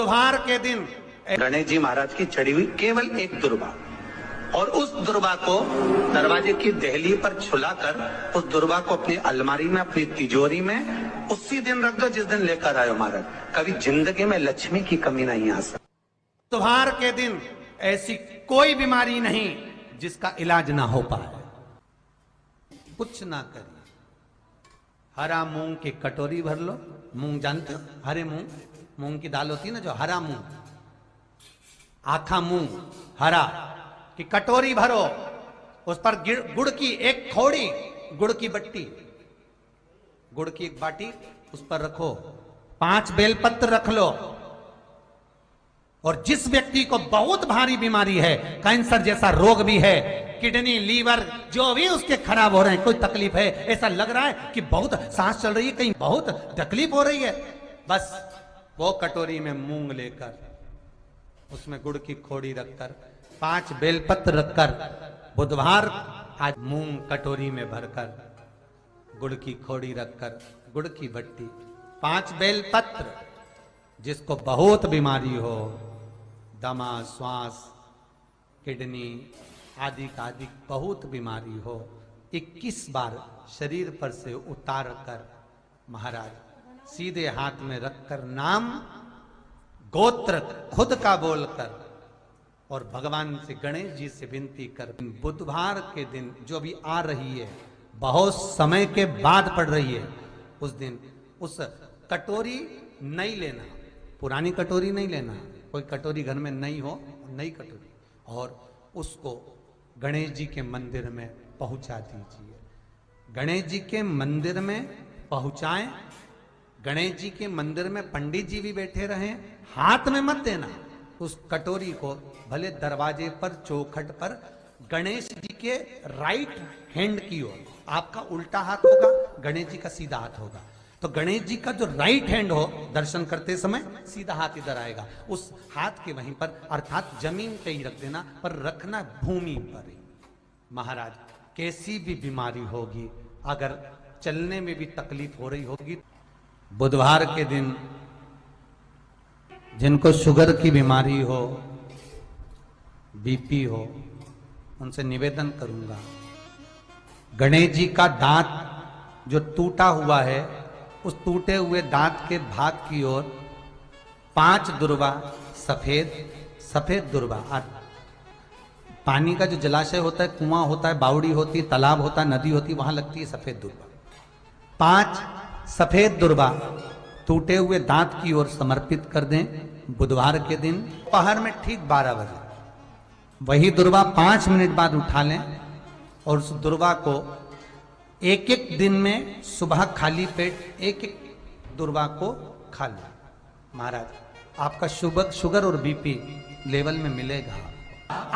बुधवार के दिन गणेश जी महाराज की चढ़ी हुई केवल एक दुर्बा, और उस दुर्बा को दरवाजे की देहली पर छुलाकर उस दुर्बा को अपनी अलमारी में, अपनी तिजोरी में उसी दिन रख दो जिस दिन लेकर आयो महाराज। कभी जिंदगी में लक्ष्मी की कमी नहीं आ सकती। बुधवार के दिन ऐसी कोई बीमारी नहीं जिसका इलाज ना हो पाए। कुछ ना करिए, हरा मूंग की कटोरी भर लो। मूंग जानते हो, हरे मूंग, मूंग की दाल होती है ना, जो हरा मूंग, आखा मूंग हरा की कटोरी भरो, उस पर गुड़ की एक थोड़ी, गुड़ की बट्टी, गुड़ की एक बाटी उस पर रखो, 5 बेलपत्र रख लो। और जिस व्यक्ति को बहुत भारी बीमारी है, कैंसर जैसा रोग भी है, किडनी, लीवर जो भी उसके खराब हो रहे हैं, कोई तकलीफ है, ऐसा लग रहा है कि बहुत सांस चल रही है, कहीं बहुत तकलीफ हो रही है, बस वो कटोरी में मूंग लेकर, उसमें गुड़ की खोड़ी रखकर, 5 बेलपत्र रखकर, बुधवार आज मूंग कटोरी में भरकर, गुड़ की खोड़ी रखकर, गुड़ की भट्टी, 5 बेलपत्र, जिसको बहुत बीमारी हो, दमा, श्वास, किडनी आदि का आदि बहुत बीमारी हो, 21 बार शरीर पर से उतार कर महाराज सीधे हाथ में रखकर नाम गोत्र खुद का बोलकर और भगवान से, गणेश जी से विनती कर, बुधवार के दिन जो भी आ रही है, बहुत समय के बाद पड़ रही है, उस दिन उस कटोरी नहीं लेना, पुरानी कटोरी नहीं लेना, कोई कटोरी घर में नहीं हो, नई कटोरी, और उसको गणेश जी के मंदिर में पहुंचा दीजिए। गणेश जी के मंदिर में पहुंचाएं, गणेश जी के मंदिर में पंडित जी भी बैठे रहें, हाथ में मत देना उस कटोरी को, भले दरवाजे पर, चौखट पर, गणेश जी के राइट हैंड की ओर, आपका उल्टा हाथ होगा, गणेश जी का सीधा हाथ होगा, तो गणेश जी का जो राइट हैंड हो, दर्शन करते समय सीधा हाथ इधर आएगा, उस हाथ के वहीं पर, अर्थात जमीन पे ही रख देना, पर रखना भूमि पर ही। महाराज कैसी भी बीमारी होगी, अगर चलने में भी तकलीफ हो रही होगी, बुधवार के दिन जिनको शुगर की बीमारी हो, बीपी हो, उनसे निवेदन करूंगा, गणेश जी का दांत जो टूटा हुआ है, उस टूटे हुए दांत के भाग की ओर 5 दुर्वा, सफेद दुर्वा, पानी का जो जलाशय होता है, कुआं होता है, बावड़ी होती है, तालाब होता है, नदी होती है, वहां लगती है सफेद दुर्वा, 5 सफेद दुर्वा टूटे हुए दांत की ओर समर्पित कर दें। बुधवार के दिन दोपहर में ठीक 12 बजे वही दुर्वा 5 मिनट बाद उठा लें, और उस दुर्वा को एक दिन में सुबह खाली पेट एक दुर्वा को खा लें। महाराज आपका शुगर और बीपी लेवल में मिलेगा।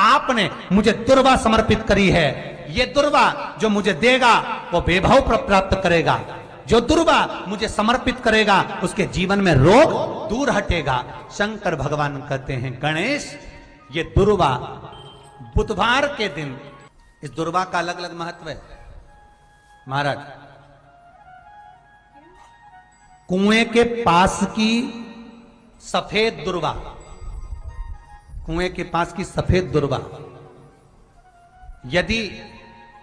आपने मुझे दुर्वा समर्पित करी है, ये दुर्वा जो मुझे देगा वो वैभव प्राप्त करेगा, जो दुर्वा मुझे समर्पित करेगा उसके जीवन में रोग दूर हटेगा। शंकर भगवान कहते हैं, गणेश ये दुर्वा बुधवार के दिन, इस दुर्वा का अलग अलग महत्व है। महाराज कुएं के पास की सफेद दुर्वा, कुएं के पास की सफेद दुर्वा, यदि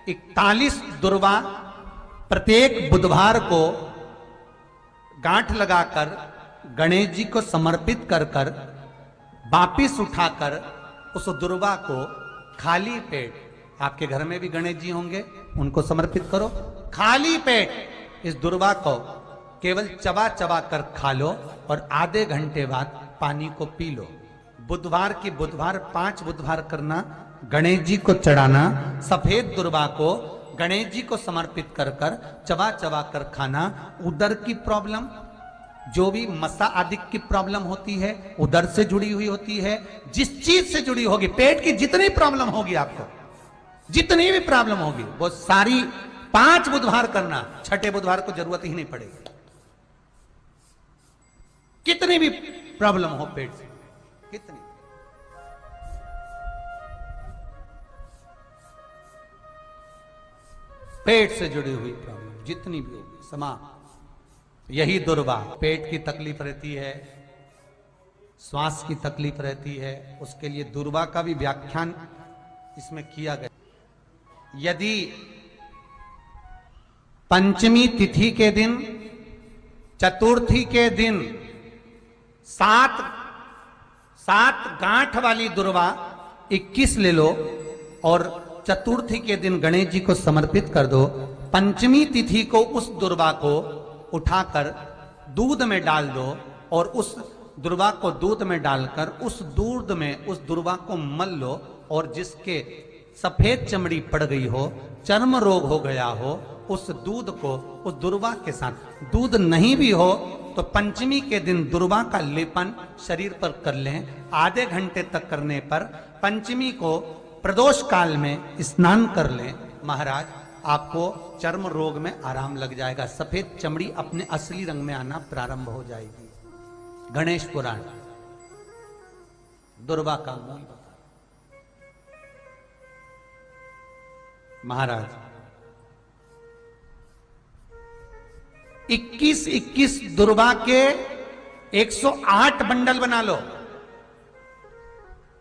41 दुर्वा प्रत्येक बुधवार को गांठ लगाकर गणेश जी को समर्पित कर कर वापिस उठाकर उस दुर्वा को खाली पेट, आपके घर में भी गणेश जी होंगे, उनको समर्पित करो, खाली पेट इस दुर्वा को केवल चबा चबा कर खा लो, और आधे घंटे बाद पानी को पी लो। बुधवार की बुधवार 5 बुधवार करना, गणेश जी को चढ़ाना, सफेद दुर्वा को गणेश जी को समर्पित कर कर चबा चबा कर खाना। उदर की प्रॉब्लम, जो भी मसा आदि की प्रॉब्लम होती है, उदर से जुड़ी हुई होती है, जिस चीज से जुड़ी होगी, पेट की जितनी प्रॉब्लम होगी, आपको जितनी भी प्रॉब्लम होगी, वो सारी 5 बुधवार करना, छठे बुधवार को जरूरत ही नहीं पड़ेगी। कितनी भी प्रॉब्लम हो पेट से, कितनी, पेट से जुड़ी हुई प्रॉब्लम जितनी भी होगी समाप्त। यही दुर्वा, पेट की तकलीफ रहती है, श्वास की तकलीफ रहती है, उसके लिए दुर्वा का भी व्याख्यान इसमें किया गया। यदि पंचमी तिथि के दिन, चतुर्थी के दिन सात गांठ वाली दुर्वा 21 ले लो और चतुर्थी के दिन गणेश जी को समर्पित कर दो। पंचमी तिथि को उस दुर्वा को उठाकर दूध में डाल दो और उस दुर्वा को दूध में डालकर उस दूध में उस दुर्वा को मल लो, और जिसके सफेद चमड़ी पड़ गई हो, चर्म रोग हो गया हो, उस दूध को उस दुर्वा के साथ, दूध नहीं भी हो तो पंचमी के दिन दुर्वा का लेपन शरीर पर कर लें। आधे घंटे तक करने पर पंचमी को प्रदोष काल में स्नान कर लें। महाराज, आपको चर्म रोग में आराम लग जाएगा, सफेद चमड़ी अपने असली रंग में आना प्रारंभ हो जाएगी। गणेश पुराण दुर्वा का मूल बता। महाराज, 21 दुर्वा के 108 बंडल बना लो।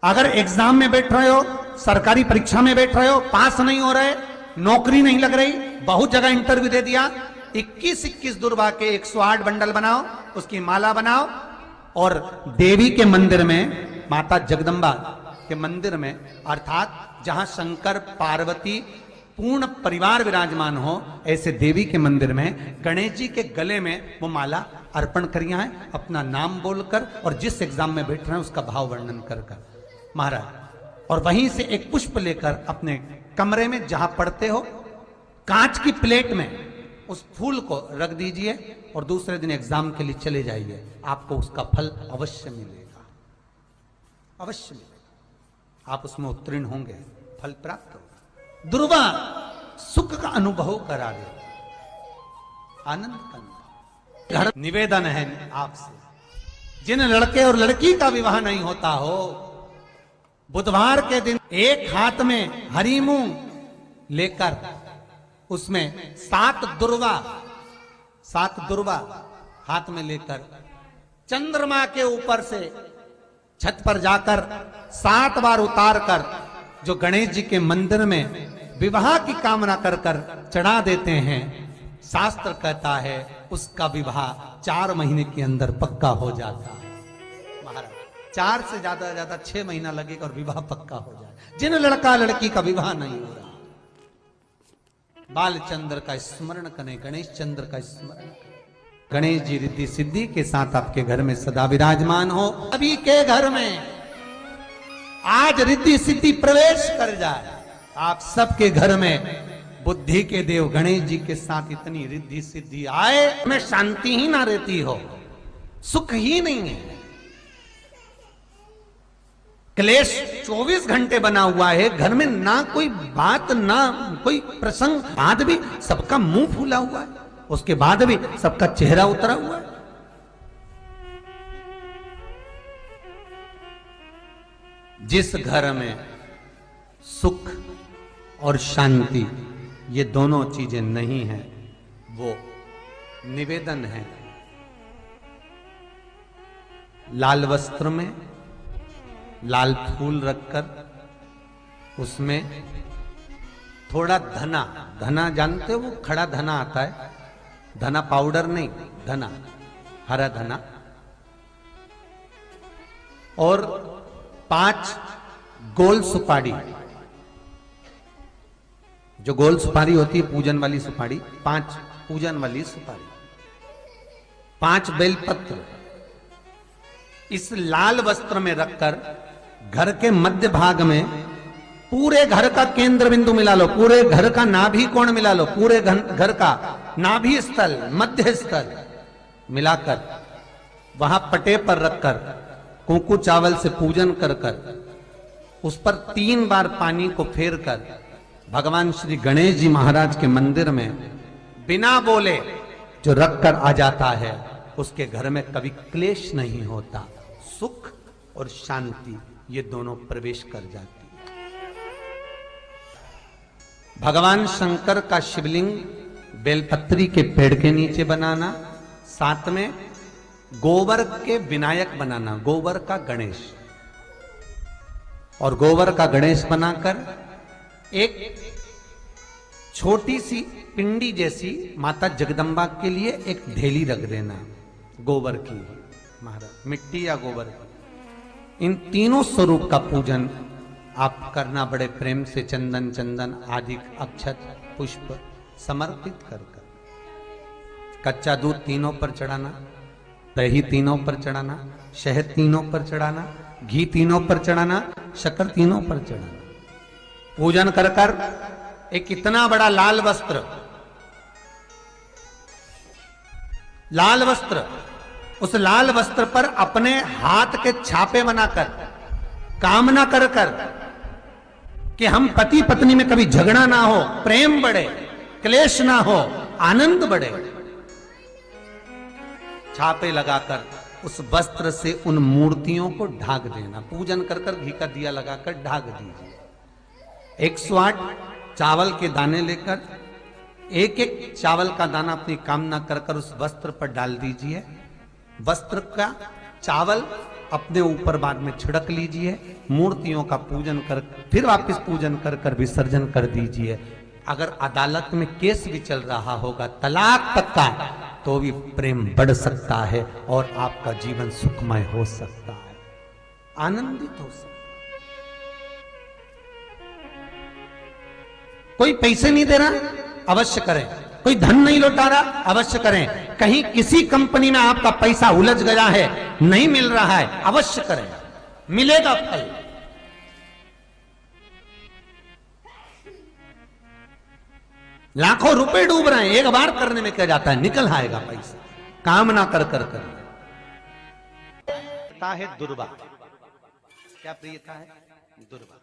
अगर एग्जाम में बैठ रहे हो, सरकारी परीक्षा में बैठ रहे हो, पास नहीं हो रहे, नौकरी नहीं लग रही, बहुत जगह इंटरव्यू दे दिया, 21 दुर्वा के 108 बंडल बनाओ, उसकी माला बनाओ और देवी के मंदिर में, माता जगदम्बा के मंदिर में, अर्थात जहां शंकर पार्वती पूर्ण परिवार विराजमान हो, ऐसे देवी के मंदिर में गणेश जी के गले में वो माला अर्पण करिया है, अपना नाम बोलकर और जिस एग्जाम में बैठ रहे हैं उसका भाव वर्णन कर महाराज, और वहीं से एक पुष्प लेकर अपने कमरे में जहां पढ़ते हो कांच की प्लेट में उस फूल को रख दीजिए और दूसरे दिन एग्जाम के लिए चले जाइए। आपको उसका फल अवश्य मिलेगा, अवश्य मिलेगा, आप उसमें उत्तीर्ण होंगे, फल प्राप्त होगा। दुर्वा सुख का अनुभव करा दे, आनंद का घर। निवेदन है आपसे, जिन लड़के और लड़की का विवाह नहीं होता हो, बुधवार के दिन एक हाथ में हरी मूंग लेकर उसमें 7 दुर्वा हाथ में लेकर चंद्रमा के ऊपर से छत पर जाकर 7 बार उतार कर जो गणेश जी के मंदिर में विवाह की कामना कर कर चढ़ा देते हैं, शास्त्र कहता है उसका विवाह 4 महीने के अंदर पक्का हो जाता है। महाराज, 4 से ज्यादा 6 महीना लगेगा और विवाह पक्का हो जाए। जिन लड़का लड़की का विवाह नहीं हो रहा, बालचंद्र का स्मरण करें, गणेश चंद्र का स्मरण करें। गणेश जी रिद्धि सिद्धि के साथ आपके घर में सदा विराजमान हो। सभी के घर में आज रिद्धि सिद्धि प्रवेश कर जाए। आप सबके घर में बुद्धि के देव गणेश जी के साथ इतनी रिद्धि सिद्धि आए, में शांति ही ना रहती हो, सुख ही नहीं है। क्लेश 24 घंटे बना हुआ है घर में, ना कोई बात ना कोई प्रसंग, बाद भी सबका मुंह फूला हुआ है, उसके बाद भी सबका चेहरा उतरा हुआ है। जिस घर में सुख और शांति ये दोनों चीजें नहीं हैं, वो निवेदन है लाल वस्त्र में लाल फूल रखकर उसमें थोड़ा धना जानते हो, वो खड़ा धना आता है, धना पाउडर नहीं, धना, हरा धना, और 5 गोल सुपारी, जो गोल सुपारी होती है पूजन वाली सुपारी, 5 पूजन वाली सुपारी, 5 बेलपत्र इस लाल वस्त्र में रखकर घर के मध्य भाग में पूरे घर का केंद्र बिंदु मिला लो, पूरे घर का नाभि कोण मिला लो, पूरे घर का नाभि स्थल, मध्य स्थल मिलाकर वहां पटे पर रखकर कुंकू चावल से पूजन कर उस पर 3 बार पानी को फेर कर भगवान श्री गणेश जी महाराज के मंदिर में बिना बोले जो रखकर आ जाता है, उसके घर में कभी क्लेश नहीं होता, सुख और शांति ये दोनों प्रवेश कर जाती है। भगवान शंकर का शिवलिंग बेलपत्री के पेड़ के नीचे बनाना, साथ में गोबर के विनायक बनाना, गोबर का गणेश, और गोबर का गणेश बनाकर एक छोटी सी पिंडी जैसी माता जगदम्बा के लिए एक ढेली रख देना गोबर की, महाराज मिट्टी या गोबर की। इन तीनों स्वरूप का पूजन आप करना बड़े प्रेम से, चंदन चंदन आदि अक्षत पुष्प समर्पित कर कर। कच्चा दूध तीनों पर चढ़ाना, दही तीनों पर चढ़ाना, शहद तीनों पर चढ़ाना, घी तीनों पर चढ़ाना, शक्कर तीनों पर चढ़ाना। पूजन कर कर एक इतना बड़ा लाल वस्त्र, लाल वस्त्र, उस लाल वस्त्र पर अपने हाथ के छापे बनाकर कामना कर कर कि हम पति पत्नी में कभी झगड़ा ना हो, प्रेम बढ़े, क्लेश ना हो, आनंद बढ़े। छापे लगाकर उस वस्त्र से उन मूर्तियों को ढाक देना। पूजन कर कर घी का दिया लगाकर ढाक दीजिए। 108 चावल के दाने लेकर एक एक चावल का दाना अपनी कामना कर कर उस वस्त्र पर डाल दीजिए। वस्त्र का चावल अपने ऊपर बाद में छिड़क लीजिए। मूर्तियों का पूजन कर फिर वापस पूजन कर कर विसर्जन कर दीजिए। अगर अदालत में केस भी चल रहा होगा तलाक तक का, तो भी प्रेम बढ़ सकता है और आपका जीवन सुखमय हो सकता है, आनंदित हो सकता है। कोई पैसे नहीं दे रहा, अवश्य करें। कोई धन नहीं लौटा रहा, अवश्य करें। कहीं किसी कंपनी में आपका पैसा उलझ गया है, नहीं मिल रहा है, अवश्य करें, मिलेगा फल। लाखों रुपए डूब रहे हैं, एक बार करने में क्या जाता है, निकल आएगा पैसा, कामना कर कर कर। प्रियता है दुर्वा। क्या प्रियता है? दुर्वा।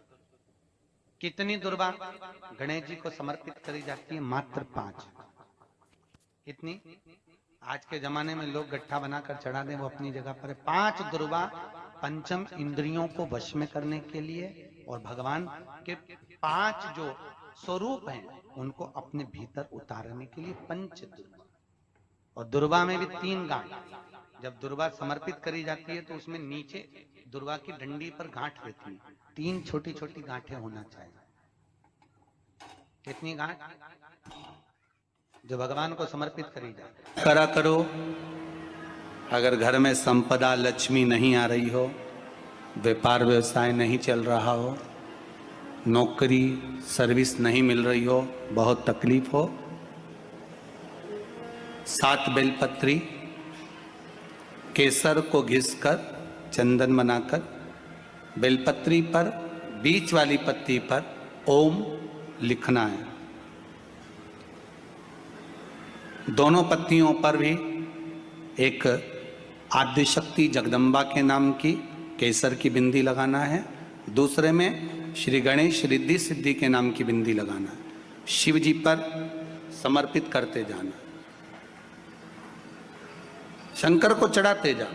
कितनी दुर्वा गणेश जी को समर्पित करी जाती है? मात्र 5। कितनी? आज के जमाने में लोग गट्ठा बनाकर चढ़ा दें, वो अपनी जगह पर है। 5 दुर्वा पंचम इंद्रियों को वश में करने के लिए और भगवान के 5 जो स्वरूप हैं उनको अपने भीतर उतारने के लिए 5 दुर्वा। और दुर्वा में भी 3 गांठ। जब दुर्वा समर्पित करी जाती है तो उसमें नीचे दुर्वा की डंडी पर गांठ रहती है, 3 छोटी छोटी गांठें होना चाहिए। कितनी गांठ? जो भगवान को समर्पित करी जाए। करा करो। अगर घर में संपदा लक्ष्मी नहीं आ रही हो, व्यापार व्यवसाय नहीं चल रहा हो, नौकरी सर्विस नहीं मिल रही हो, बहुत तकलीफ हो, 7 बेलपत्री केसर को घिसकर चंदन बनाकर बेलपत्री पर बीच वाली पत्ती पर ओम लिखना है। दोनों पत्तियों पर भी एक आद्यशक्ति जगदम्बा के नाम की केसर की बिंदी लगाना है, दूसरे में श्री गणेश रिद्धि सिद्धि के नाम की बिंदी लगाना है। शिव जी पर समर्पित करते जाना, शंकर को चढ़ाते जाओ।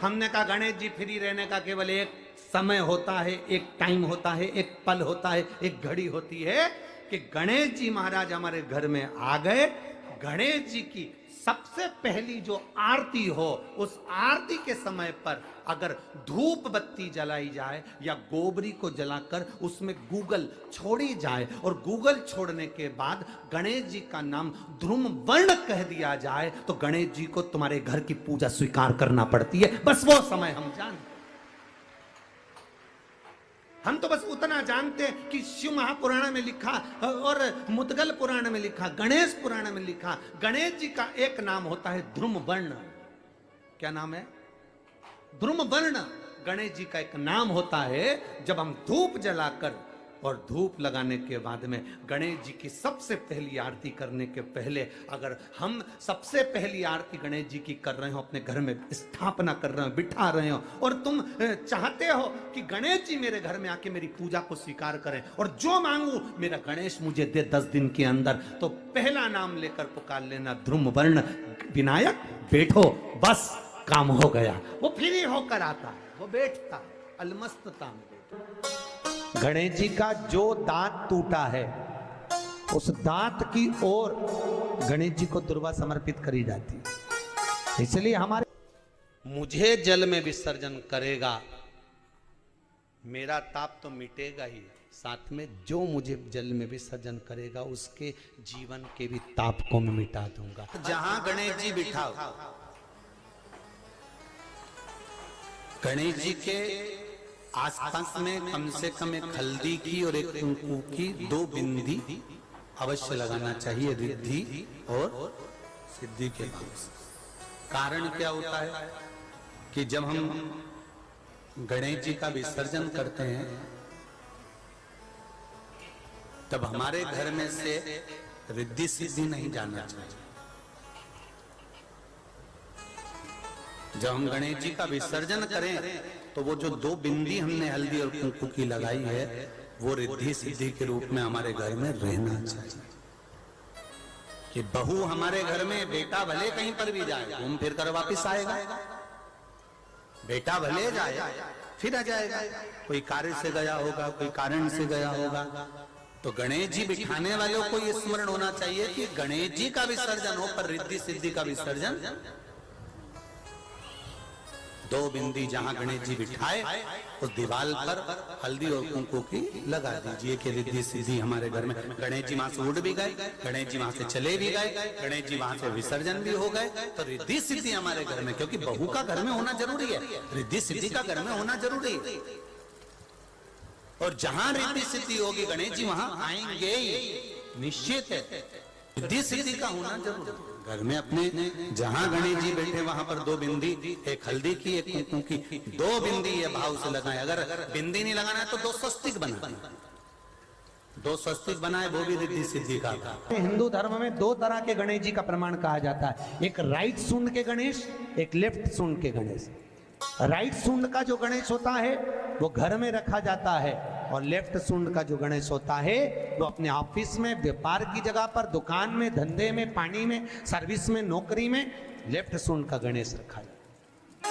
हमने कहा गणेश जी फ्री रहने का केवल एक समय होता है, एक टाइम होता है, एक पल होता है, एक घड़ी होती है कि गणेश जी महाराज हमारे घर में आ गए। गणेश जी की सबसे पहली जो आरती हो, उस आरती के समय पर अगर धूप बत्ती जलाई जाए या गोबरी को जलाकर उसमें गूगल छोड़ी जाए और गूगल छोड़ने के बाद गणेश जी का नाम ध्रुम वर्ण कह दिया जाए, तो गणेश जी को तुम्हारे घर की पूजा स्वीकार करना पड़ती है। बस वो समय हम जानते। हम तो बस उतना जानते हैं कि शिव महापुराण में लिखा और मुद्गल पुराण में लिखा, गणेश पुराण में लिखा, गणेश जी का एक नाम होता है ध्रुम वर्ण। क्या नाम है? ध्रुम वर्ण गणेश जी का एक नाम होता है। जब हम धूप जलाकर और धूप लगाने के बाद में गणेश जी की सबसे पहली आरती करने के पहले अगर हम सबसे पहली आरती गणेश जी की कर रहे हो, अपने घर में स्थापना कर रहे हो, बिठा रहे हो, और तुम चाहते हो कि गणेश जी मेरे घर में आके मेरी पूजा को स्वीकार करें और जो मांगू मेरा गणेश मुझे दे 10 दिन के अंदर, तो पहला नाम लेकर पुकार लेना ध्रुम वर्ण विनायक, बैठो, बस काम हो गया। वो फ्री होकर आता है, वो बैठता है अलमस्तता में। गणेश जी का जो दांत टूटा है उस दांत की ओर गणेश जी को दुर्वा समर्पित करी जाती है। इसलिए हमारे मुझे जल में विसर्जन करेगा, मेरा ताप तो मिटेगा ही, साथ में जो मुझे जल में विसर्जन करेगा उसके जीवन के भी ताप को मैं मिटा दूंगा। जहां गणेश जी बिठाओ, गणेश जी के आसपास में कम से कम एक हल्दी की और एक कुंकू की 2 बिंदी अवश्य लगाना चाहिए, रिद्धि और सिद्धि के भाव से। कारण क्या होता है कि जब हम गणेश जी का विसर्जन करते हैं तब हमारे घर में से रिद्धि सिद्धि नहीं जाना चाहिए। जब हम गणेश जी का विसर्जन करें तो वो जो 2 बिंदी हमने हल्दी और कुंकू की लगाई है वो रिद्धि सिद्धि के रूप में हमारे घर में रहना चाहिए। कि बहू हमारे घर में, बेटा भले कहीं पर भी जाए घूम फिर कर वापिस आएगा, बेटा भले जाए फिर आ जाएगा, कोई कार्य से गया होगा, कोई कारण से गया होगा। तो गणेश जी बिठाने वालों को यह स्मरण होना चाहिए कि गणेश जी का विसर्जन हो पर रिद्धि सिद्धि का विसर्जन। 2 बिंदी जहां गणेश जी बिठाए उस दीवार पर हल्दी और कुंकू की लगा दीजिए कि रिद्धि सिद्धि हमारे घर में। गणेश जी वहां से उड़ भी गए, गणेश जी वहां से चले भी गए, गणेश जी वहां से विसर्जन भी हो गए, तो रिद्धि सिद्धि हमारे घर में, क्योंकि बहू का घर में होना जरूरी है, रिद्धि सिद्धि का घर में होना जरूरी है। और जहां रिद्धि सिद्धि होगी गणेश जी वहां आएंगे ही, निश्चित है। रिद्धि सिद्धि का होना जरूरी है। घर में अपने जहां गणेश जी बैठे वहां पर 2 बिंदी, एक हल्दी की एक कुंकू की 2 बिंदी ये भाव से लगाए। अगर बिंदी नहीं लगाना है तो 2 स्वस्तिक बनाए, 2 स्वस्तिक बनाए, वो भी रिद्धि सिद्धि का। हिंदू धर्म में 2 तरह के गणेश जी का प्रमाण कहा जाता है, एक राइट सूंड के गणेश, एक लेफ्ट सूंड के गणेश। राइट सूंड का जो गणेश होता है वो घर में रखा जाता है, और लेफ्ट सूंड का जो गणेश होता है वो अपने ऑफिस में, व्यापार की जगह पर, दुकान में, धंधे में, पानी में, सर्विस में, नौकरी में लेफ्ट सूंड का गणेश रखा जाता है।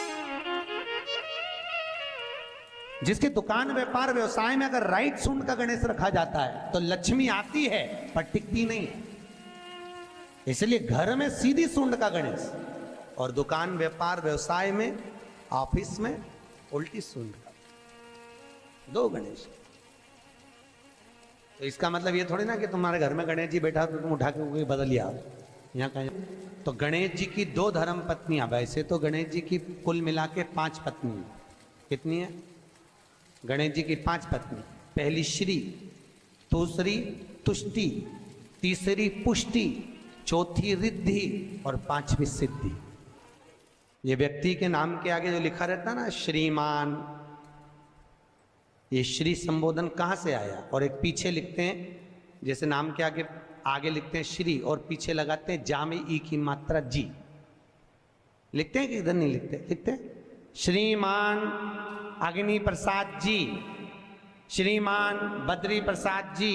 जिसके दुकान, व्यापार, व्यवसाय में अगर राइट सूंड का गणेश रखा जाता है तो लक्ष्मी आती है पर टिकती नहीं है। इसलिए घर में सीधी सूंड का गणेश और दुकान, व्यापार, व्यवसाय में, ऑफिस में उल्टी सूंड का 2 गणेश। तो इसका मतलब ये थोड़ी ना कि तुम्हारे घर में गणेश जी बैठा तो तुम उठा के कोई बदल लिया यहाँ कहीं। तो गणेश जी की 2 धर्म पत्नियां, वैसे तो गणेश जी की कुल मिला के 5 पत्नी। कितनी है? गणेश जी की 5 पत्नी। पहली श्री, दूसरी तुष्टि, तीसरी पुष्टि, चौथी रिद्धि और 5वीं सिद्धि। ये व्यक्ति के नाम के आगे जो लिखा रहता है ना श्रीमान, ये श्री संबोधन कहाँ से आया? और एक पीछे लिखते हैं, जैसे नाम के आगे लिखते हैं श्री और पीछे लगाते हैं जा में ई की मात्रा जी। लिखते हैं कि इधर नहीं लिखते? लिखते हैं श्रीमान अग्नि प्रसाद जी, श्रीमान बद्री प्रसाद जी,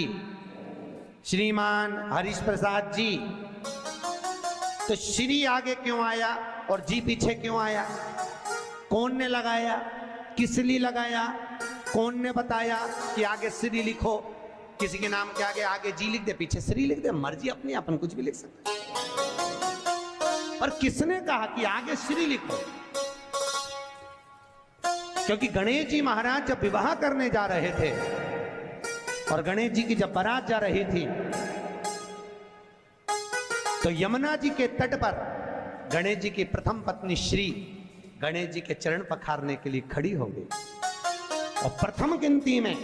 श्रीमान हरीश प्रसाद जी। तो श्री आगे क्यों आया और जी पीछे क्यों आया? कौन ने लगाया? किस लिए लगाया? कौन ने बताया कि आगे श्री लिखो? किसी के नाम के आगे जी लिख दे, पीछे श्री लिख दे, मर्जी अपनी, अपन कुछ भी लिख सकते। और किसने कहा कि आगे श्री लिखो? क्योंकि गणेश जी महाराज जब विवाह करने जा रहे थे और गणेश जी की जब बारात जा रही थी तो यमुना जी के तट पर गणेश जी की प्रथम पत्नी श्री गणेश जी के चरण पखारने के लिए खड़ी हो गई। और प्रथम गिनती में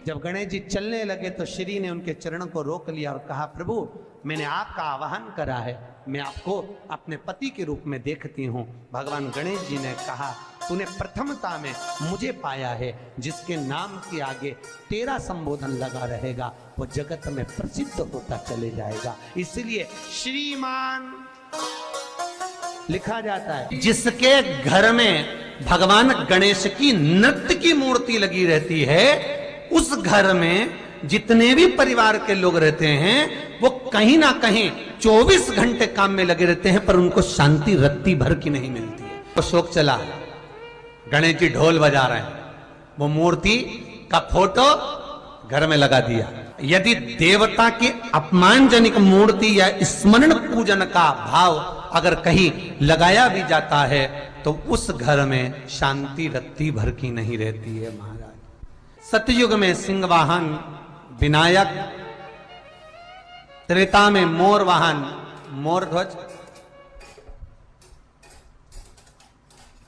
जब गणेश जी चलने लगे तो श्री ने उनके चरणों को रोक लिया और कहा, प्रभु मैंने आपका आवाहन करा है, मैं आपको अपने पति के रूप में देखती हूँ। भगवान गणेश जी ने कहा, तूने प्रथमता में मुझे पाया है, जिसके नाम के आगे तेरा संबोधन लगा रहेगा वो जगत में प्रसिद्ध होता चले जाएगा। इसलिए श्रीमान लिखा जाता है। जिसके घर में भगवान गणेश की नृत्य की मूर्ति लगी रहती है, उस घर में जितने भी परिवार के लोग रहते हैं वो कहीं ना कहीं 24 घंटे काम में लगे रहते हैं, पर उनको शांति रत्ती भर की नहीं मिलती है। तो शोक चला, गणेश जी ढोल बजा रहे हैं, वो मूर्ति का फोटो घर में लगा दिया। यदि देवता की अपमानजनक मूर्ति या स्मरण पूजन का भाव अगर कहीं लगाया भी जाता है तो उस घर में शांति रत्ती भर की नहीं रहती है महाराज। सतयुग में सिंह वाहन विनायक, त्रेता में मोर वाहन मोर ध्वज,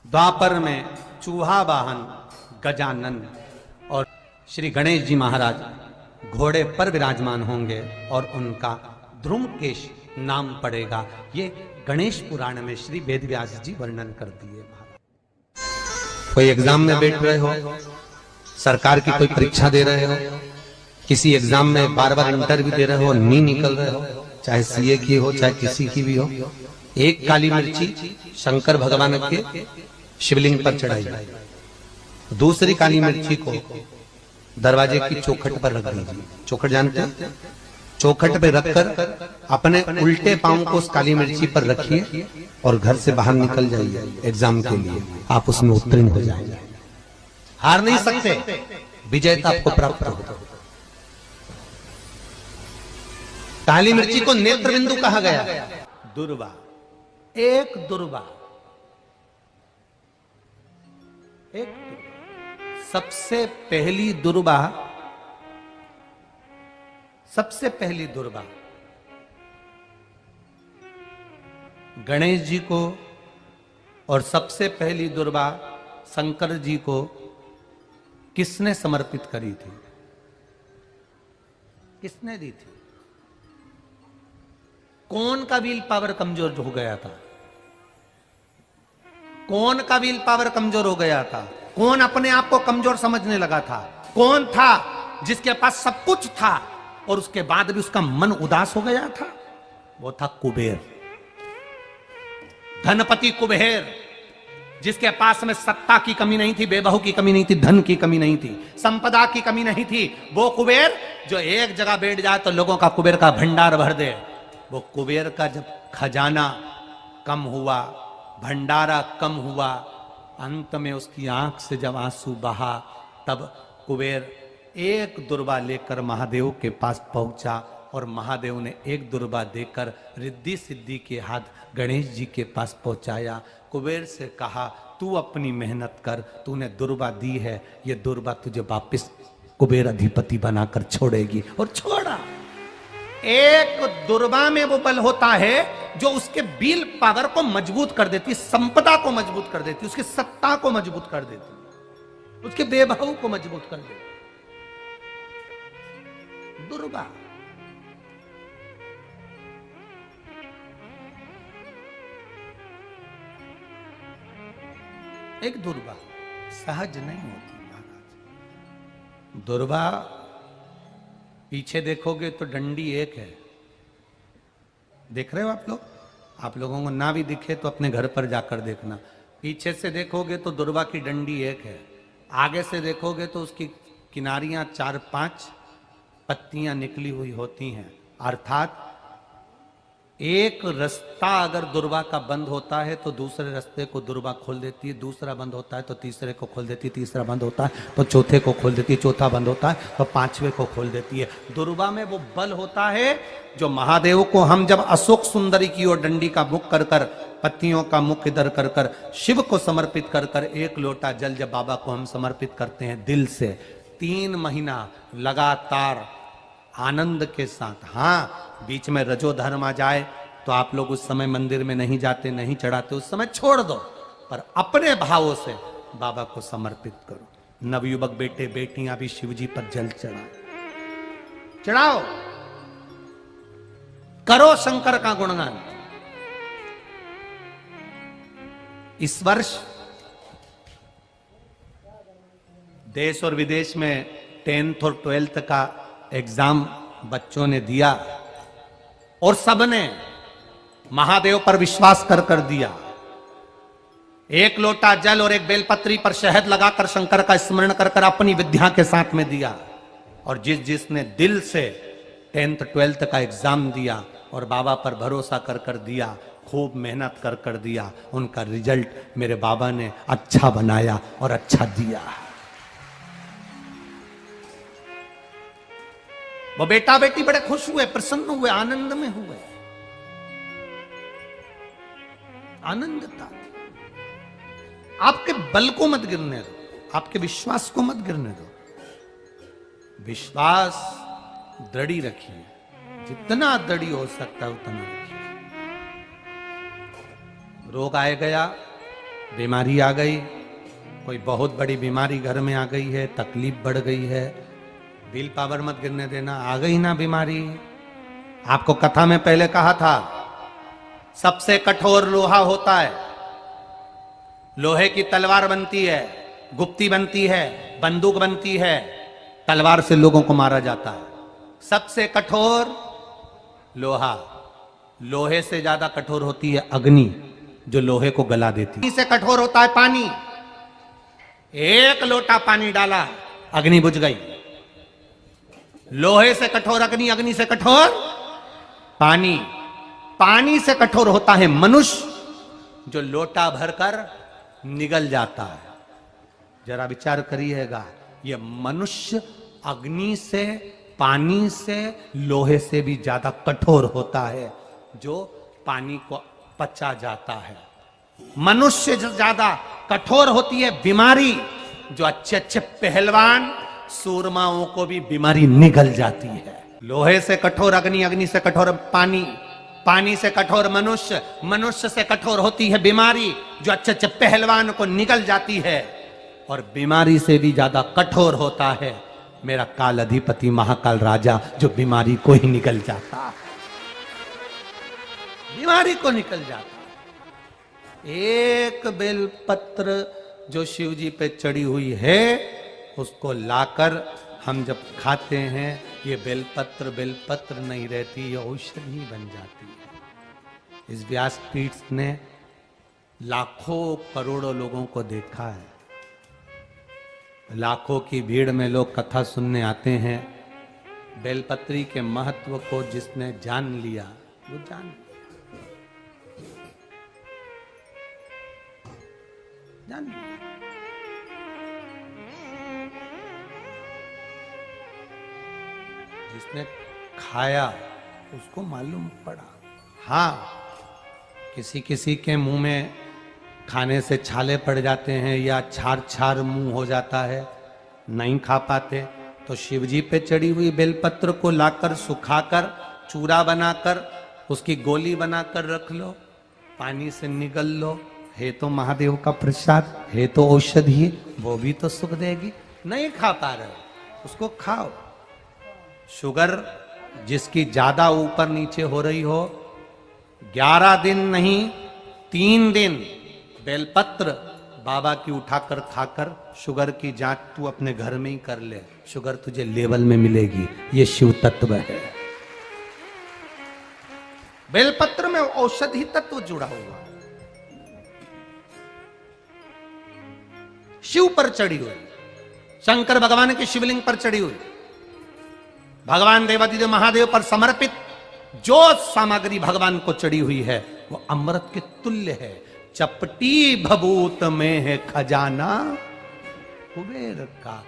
द्वापर में चूहा वाहन गजानन, और श्री गणेश जी महाराज घोड़े पर विराजमान होंगे और उनका ध्रुमकेश नाम पड़ेगा। ये गणेश पुराण में श्री वेदव्यास जी वर्णन कर दिए महाराज। कोई एग्जाम में बैठ रहे हो, सरकार की कोई परीक्षा दे रहे हो, किसी एग्जाम में बार बार इंटरव्यू दे रहे हो, नहीं निकल रहे हो, चाहे सीए की हो चाहे किसी की भी हो, एक काली मिर्ची शंकर भगवान के शिवलिंग पर चढ़ाई, दूसरी काली मिर्ची को दरवाजे की चौखट पर रख दीजिए। चौखट जानते हैं? चौखट पे रखकर अपने उल्टे पांव को उस काली मिर्ची पर रखिए और घर से बाहर निकल जाइए एग्जाम के लिए। आप उसमें उत्तीर्ण हो जाएंगे, हार नहीं सकते, विजयता आपको प्राप्त होगा। काली मिर्ची को नेत्र बिंदु कहा गया। दुर्वा, एक दुर्वा, एक सबसे पहली दुर्वा, सबसे पहली दुर्वा गणेश जी को और सबसे पहली दुर्वा शंकर जी को किसने समर्पित करी थी? किसने दी थी? कौन का विल पावर कमजोर हो गया था? कौन का विल पावर कमजोर हो गया था? कौन अपने आप को कमजोर समझने लगा था? कौन था जिसके पास सब कुछ था और उसके बाद भी उसका मन उदास हो गया था? वो था कुबेर, धनपति कुबेर, जिसके पास में सत्ता की कमी नहीं थी, बेबहू की कमी नहीं थी, धन की कमी नहीं थी, संपदा की कमी नहीं थी। वो कुबेर जो एक जगह बैठ जाए तो लोगों का कुबेर का भंडार भर दे। वो कुबेर का जब खजाना कम हुआ, भंडारा कम हुआ, अंत में उसकी आंख से जब आंसू बहा, तब कुबेर एक दुर्वा लेकर महादेव के पास पहुंचा और महादेव ने एक दुर्वा देकर रिद्धि सिद्धि के हाथ गणेश जी के पास पहुंचाया। कुबेर से कहा, तू अपनी मेहनत कर, तूने दुर्वा दी है, ये दुर्वा तुझे वापिस कुबेर अधिपति बनाकर छोड़ेगी। और छोड़ा। एक दुर्वा में वो बल होता है जो उसके विल पावर को मजबूत कर देती, संपदा को मजबूत कर देती, उसकी सत्ता को मजबूत कर देती, उसके बेबहू को मजबूत कर देती। दुर्वा। एक दुर्वा सहज नहीं होती महाराज। दुर्वा पीछे देखोगे तो डंडी एक है, देख रहे हो आप लोग? आप लोगों को ना भी दिखे तो अपने घर पर जाकर देखना। पीछे से देखोगे तो दुर्वा की डंडी एक है, आगे से देखोगे तो उसकी किनारियां 4-5 पत्तियां निकली हुई होती हैं। अर्थात एक रास्ता अगर दुर्वा का बंद होता है तो दूसरे रास्ते को दुर्वा खोल देती है, दूसरा बंद होता है तो तीसरे को खोल देती है, तीसरा बंद होता है तो चौथे को खोल देती है, चौथा बंद होता है तो पांचवे को खोल देती है। दुर्वा में वो बल होता है जो महादेव को हम जब अशोक सुंदरी की ओर डंडी का मुख कर कर, पत्तियों का मुख इधर कर कर शिव को समर्पित कर कर, एक लोटा जल जब बाबा को हम समर्पित करते हैं दिल से, 3 महीना लगातार आनंद के साथ, हाँ बीच में रजो धर्म आ जाए तो आप लोग उस समय मंदिर में नहीं जाते, नहीं चढ़ाते, उस समय छोड़ दो, पर अपने भावों से बाबा को समर्पित करो। नवयुवक बेटे बेटियां भी शिव जी पर जल चढ़ाओ, करो शंकर का गुणगान। इस वर्ष देश और विदेश में 10th और 12th का एग्जाम बच्चों ने दिया और सबने महादेव पर विश्वास कर कर दिया। एक लोटा जल और एक बेलपत्री पर शहद लगाकर शंकर का स्मरण कर कर अपनी विद्या के साथ में दिया। और जिसने दिल से 10th 12th का एग्जाम दिया और बाबा पर भरोसा कर कर दिया, खूब मेहनत कर कर दिया, उनका रिजल्ट मेरे बाबा ने अच्छा बनाया और अच्छा दिया। वो बेटा बेटी बड़े खुश हुए, प्रसन्न हुए, आनंद में हुए, आनंदता। आपके बल को मत गिरने दो, आपके विश्वास को मत गिरने दो। विश्वास दृढ़ी रखिए, जितना दृढ़ी हो सकता है उतना रखिए। रोग आए गया, बीमारी आ गई, कोई बहुत बड़ी बीमारी घर में आ गई है, तकलीफ बढ़ गई है, विल पावर मत गिरने देना। आ गई ना बीमारी, आपको कथा में पहले कहा था, सबसे कठोर लोहा होता है, लोहे की तलवार बनती है, गुप्ती बनती है, बंदूक बनती है, तलवार से लोगों को मारा जाता है। सबसे कठोर लोहा, लोहे से ज्यादा कठोर होती है अग्नि, जो लोहे को गला देती है। इससे कठोर होता है पानी, एक लोटा पानी डाला, अग्नि बुझ गई। लोहे से कठोर अग्नि, अग्नि से कठोर पानी, पानी से कठोर होता है मनुष्य, जो लोटा भरकर निगल जाता है। जरा विचार करिएगा, यह मनुष्य अग्नि से, पानी से, लोहे से भी ज्यादा कठोर होता है, जो पानी को पचा जाता है। मनुष्य से ज्यादा कठोर होती है बीमारी, जो अच्छे अच्छे पहलवान सूरमाओं को भी बीमारी निगल जाती है। लोहे से कठोर अग्नि, अग्नि से कठोर पानी, पानी से कठोर मनुष्य, मनुष्य से कठोर होती है बीमारी, जो अच्छे अच्छे पहलवान को निगल जाती है। और बीमारी से भी ज्यादा कठोर होता है मेरा काल अधिपति महाकाल राजा, जो बीमारी को ही निगल जाता है, बीमारी को निकल जाता है। एक बेलपत्र जो शिव जी पे चढ़ी हुई है, उसको लाकर हम जब खाते हैं, ये बेलपत्र बेलपत्र नहीं रहती, ये औषधि बन जाती है। इस व्यासपीठ ने लाखों करोड़ों लोगों को देखा है, लाखों की भीड़ में लोग कथा सुनने आते हैं। बेलपत्री के महत्व को जिसने जान लिया, वो जान लिया, जान लिया। जिसने खाया उसको मालूम पड़ा। हाँ, किसी किसी के मुंह में खाने से छाले पड़ जाते हैं, या छार छार मुंह हो जाता है, नहीं खा पाते, तो शिवजी पे चढ़ी हुई बेलपत्र को लाकर सुखाकर चूरा बनाकर उसकी गोली बनाकर रख लो, पानी से निगल लो। है तो महादेव का प्रसाद, है तो औषधि, वो भी तो सुख देगी। नहीं खा पा रहे हो, उसको खाओ। शुगर जिसकी ज्यादा ऊपर नीचे हो रही हो, 11 दिन नहीं 3 दिन बेलपत्र बाबा की उठाकर खाकर शुगर की जांच तू अपने घर में ही कर ले, शुगर तुझे लेवल में मिलेगी। ये शिव तत्व है। बेलपत्र में औषधि तत्व जुड़ा हुआ, शिव पर चढ़ी हुई, शंकर भगवान के शिवलिंग पर चढ़ी हुई, भगवान देवादिदेव महादेव पर समर्पित जो सामग्री भगवान को चढ़ी हुई है, वो अमृत के तुल्य है। चपटी भभूत में है खजाना कुबेर का।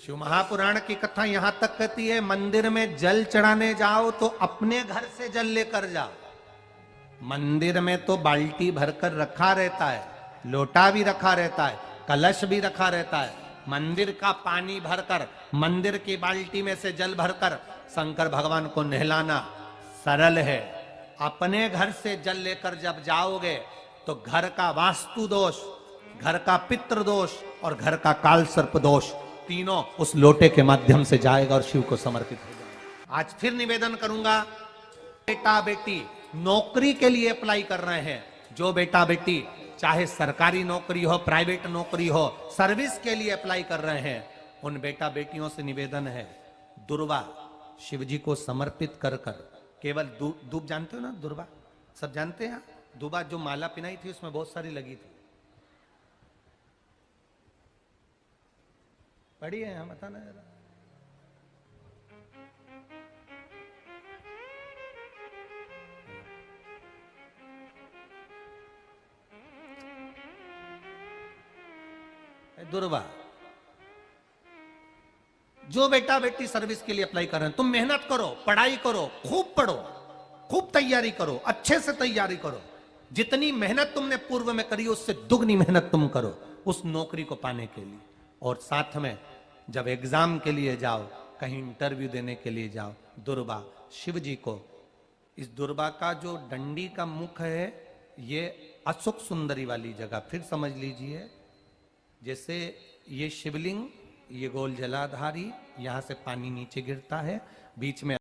शिव महापुराण की कथा यहां तक कहती है, मंदिर में जल चढ़ाने जाओ तो अपने घर से जल लेकर जाओ। मंदिर में तो बाल्टी भरकर रखा रहता है, लोटा भी रखा रहता है, कलश भी रखा रहता है। मंदिर का पानी भरकर, मंदिर की बाल्टी में से जल भरकर शंकर भगवान को नहलाना सरल है। अपने घर से जल लेकर जब जाओगे तो घर का वास्तु दोष, घर का पितृ दोष और घर का काल सर्प दोष, तीनों उस लोटे के माध्यम से जाएगा और शिव को समर्पित हो जाएगा। आज फिर निवेदन करूंगा, बेटा बेटी नौकरी के लिए अप्लाई कर रहे हैं, जो बेटा बेटी चाहे सरकारी नौकरी हो, प्राइवेट नौकरी हो, सर्विस के लिए अप्लाई कर रहे हैं, उन बेटा बेटियों से निवेदन है, दुर्वा शिवजी को समर्पित कर कर, केवल दूब जानते हो ना, दुर्वा सब जानते हैं। दुबा जो माला पिनाई थी उसमें बहुत सारी लगी थी, पढ़ी है यहाँ, बताना जरा। दुर्वा, जो बेटा बेटी सर्विस के लिए अप्लाई कर रहे हैं, तुम मेहनत करो, पढ़ाई करो, खूब पढ़ो, खूब तैयारी करो, अच्छे से तैयारी करो, जितनी मेहनत तुमने पूर्व में करी उससे दुगनी मेहनत तुम करो उस नौकरी को पाने के लिए। और साथ में जब एग्जाम के लिए जाओ, कहीं इंटरव्यू देने के लिए जाओ, दुर्वा शिव जी को, इस दुर्वा का जो डंडी का मुख है ये अशोक सुंदरी वाली जगह, फिर समझ लीजिए जैसे ये शिवलिंग, ये गोल जलाधारी, यहां से पानी नीचे गिरता है, बीच में